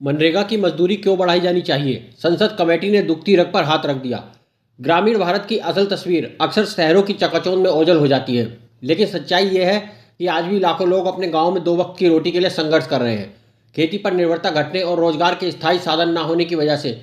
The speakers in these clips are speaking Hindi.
मनरेगा की मजदूरी क्यों बढ़ाई जानी चाहिए? संसद कमेटी ने दुखती रग पर हाथ रख दिया। ग्रामीण भारत की असल तस्वीर अक्सर शहरों की चकाचौंध में ओझल हो जाती है, लेकिन सच्चाई यह है कि आज भी लाखों लोग अपने गांव में दो वक्त की रोटी के लिए संघर्ष कर रहे हैं। खेती पर निर्भरता घटने और रोजगार के स्थायी साधन न होने की वजह से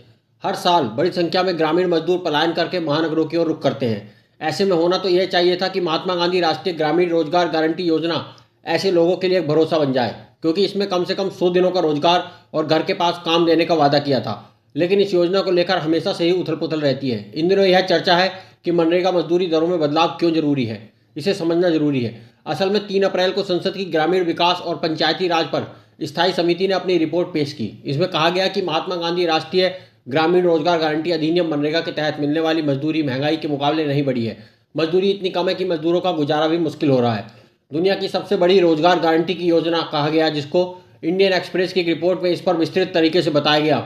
हर साल बड़ी संख्या में ग्रामीण मजदूर पलायन करके महानगरों की ओर रुख करते हैं। ऐसे में होना तो यह चाहिए था कि महात्मा गांधी राष्ट्रीय ग्रामीण रोजगार गारंटी योजना ऐसे लोगों के लिए एक भरोसा बन जाए, क्योंकि इसमें कम से कम 100 दिनों का रोजगार और घर के पास काम देने का वादा किया था। लेकिन इस योजना को लेकर हमेशा से ही उथल पुथल रहती है। इन दिनों यह चर्चा है कि मनरेगा मजदूरी दरों में बदलाव क्यों जरूरी है। इसे समझना जरूरी है। असल में 3 अप्रैल को संसद की ग्रामीण विकास और पंचायती राज पर स्थायी समिति ने अपनी रिपोर्ट पेश की। इसमें कहा गया कि महात्मा गांधी राष्ट्रीय ग्रामीण रोजगार गारंटी अधिनियम मनरेगा के तहत मिलने वाली मजदूरी महंगाई के मुकाबले नहीं बढ़ी है। मजदूरी इतनी कम है कि मजदूरों का गुजारा भी मुश्किल हो रहा है। दुनिया की सबसे बड़ी रोजगार गारंटी की योजना कहा गया, जिसको इंडियन एक्सप्रेस की एक रिपोर्ट में इस पर विस्तृत तरीके से बताया गया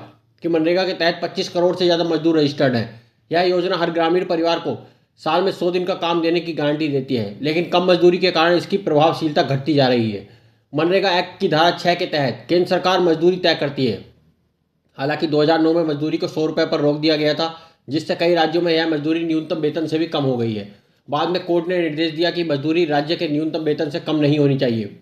कि मनरेगा के तहत 25 करोड़ से ज़्यादा मजदूर रजिस्टर्ड हैं। यह योजना हर ग्रामीण परिवार को साल में 100 दिन का काम देने की गारंटी देती है, लेकिन कम मजदूरी के कारण इसकी प्रभावशीलता घटती जा रही है। मनरेगा एक्ट की धारा 6 के तहत केंद्र सरकार मजदूरी तय करती है। हालांकि 2009 में मजदूरी को 100 रुपये पर रोक दिया गया था, जिससे कई राज्यों में यह मजदूरी न्यूनतम वेतन से भी कम हो गई है। बाद में कोर्ट ने निर्देश दिया कि मजदूरी राज्य के न्यूनतम वेतन से कम नहीं होनी चाहिए।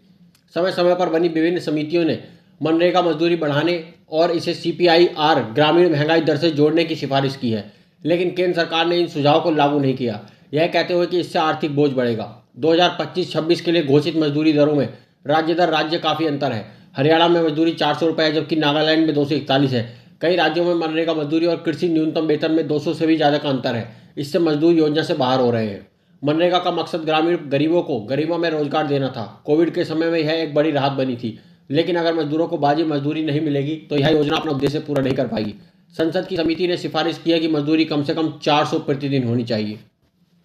समय समय पर बनी विभिन्न समितियों ने मनरेगा मजदूरी बढ़ाने और इसे CPIR ग्रामीण महंगाई दर से जोड़ने की सिफारिश की है, लेकिन केंद्र सरकार ने इन सुझावों को लागू नहीं किया, यह कहते हुए कि इससे आर्थिक बोझ बढ़ेगा। 2025-26 के लिए घोषित मजदूरी दरों में राज्य दर राज्य काफ़ी अंतर है। हरियाणा में मजदूरी 400 रुपये है, जबकि नागालैंड में 241 है। कई राज्यों में मनरेगा मजदूरी और कृषि न्यूनतम वेतन में 200 से भी ज़्यादा का अंतर है। इससे मजदूर योजना से बाहर हो रहे हैं। मनरेगा का मकसद ग्रामीण गरीबों को गरिमा में रोजगार देना था। कोविड के समय में यह एक बड़ी राहत बनी थी, लेकिन अगर मजदूरों को वाजिब मजदूरी नहीं मिलेगी तो यह योजना अपना उद्देश्य पूरा नहीं कर पाएगी। संसद की समिति ने सिफारिश की है कि मजदूरी कम से कम 400 प्रतिदिन होनी चाहिए।